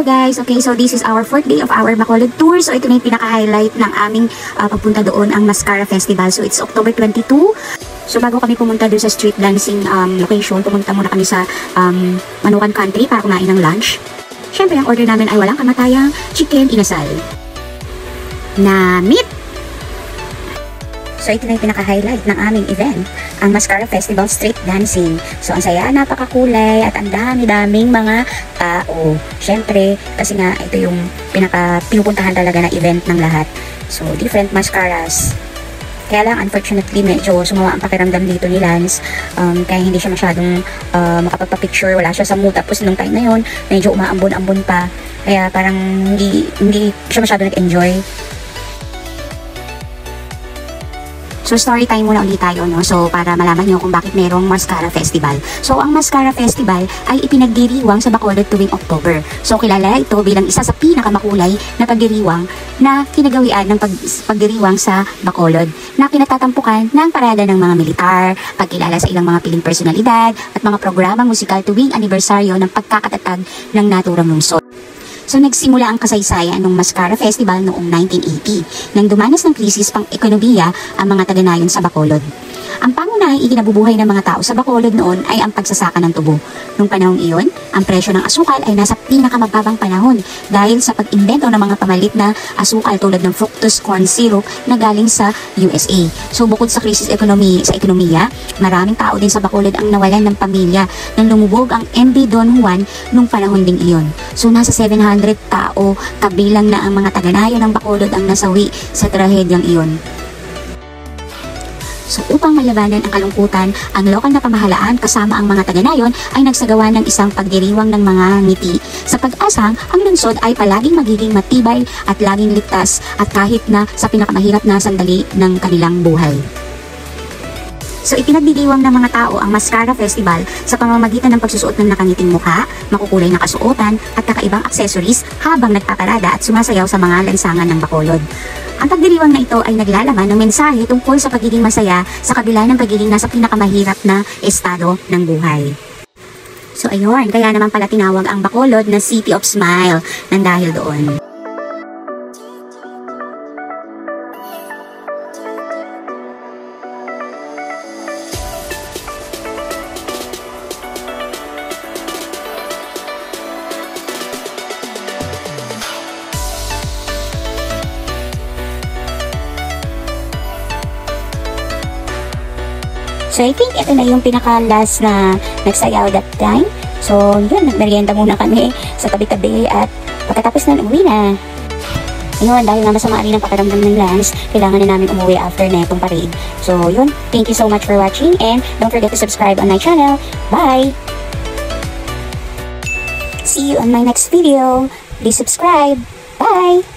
guys! Okay, so this is our 4th day of our Bacolod tour. So ito na yung pinaka-highlight ng aming pagpunta doon, ang Mascara Festival. So it's October 22. So bago kami pumunta doon sa street dancing location, pumunta muna kami sa Manukan Country para kumain ng lunch. Siyempre, ang order namin ay walang kamatayang chicken inasal na meat. So ito na yung pinaka-highlight ng aming event, ang Mascara Festival Street Dancing. So ang saya, napakakulay at ang dami-daming mga tao. Siyempre, kasi nga ito yung pinupuntahan talaga na event ng lahat. So different mascaras. Kaya lang, unfortunately, medyo sumawa ang pakiramdam dito ni Lance. Kaya hindi siya masyadong makapagpa-picture. Wala siya sa mood. Tapos nung time na yun, medyo umaambon-ambon pa. Kaya parang hindi siya masyadong nag-enjoy. So story time muna ulit tayo, no? So para malaman nyo kung bakit merong Mascara Festival. So ang Mascara Festival ay ipinagdiriwang sa Bacolod tuwing October. So kilala ito bilang isa sa pinakamakulay na pagdiriwang na kinagawian ng pagdiriwang sa Bacolod, na kinatatampukan ng parada ng mga militar, pagkilala sa ilang mga piling personalidad at mga programang musikal tuwing anibersaryo ng pagkakatatag ng naturang lungsod. So nagsimula ang kasaysayan ng Mascara Festival noong 1980 nang dumanas ng krisis pang ekonomiya ang mga taga-nayon sa Bacolod. Ang pangunahing ikinabubuhay ng mga tao sa Bacolod noon ay ang pagsasaka ng tubo. Noong panahong iyon, ang presyo ng asukal ay nasa pinakamababang panahon dahil sa pag-imbento ng mga pamalit na asukal tulad ng fructose corn syrup na galing sa USA. So bukod sa krisis sa ekonomiya, maraming tao din sa Bacolod ang nawalan ng pamilya nang lumubog ang MV Don Juan noong panahon ding iyon. So nasa 700 tao kabilang na ang mga taga-nayon ng Bacolod ang nasawi sa trahedyang iyon. So upang malabanan ang kalungkutan, ang lokal na pamahalaan kasama ang mga taga-nayon ay nagsagawa ng isang pagdiriwang ng mga ngiti sa pag-asang ang lungsod ay palaging magiging matibay at laging ligtas at kahit na sa pinakamahirap na sandali ng kanilang buhay. So ipinagdiriwang ng mga tao ang Mascara Festival sa pamamagitan ng pagsusuot ng nakangiting mukha, makukulay na kasuotan at kakaibang accessories habang nagpaparada at sumasayaw sa mga lansangan ng Bacolod. Ang pagdiriwang na ito ay naglalaman ng mensahe tungkol sa pagiging masaya sa kabila ng pagiging nasa pinakamahirap na estado ng buhay. So ayun, kaya naman pala tinawag ang Bacolod na City of Smile nang dahil doon. So I think ito na yung pinaka-last na nagsayaw that time. So yun, nagmerienda muna kami sa tabi-tabi at pagkatapos na uwi na. Ayun, dahil nga masama rin ang pakiramdam ng Lance, kailangan na namin umuwi after na itong parade. So yun, thank you so much for watching and don't forget to subscribe on my channel. Bye! See you on my next video. Please subscribe. Bye!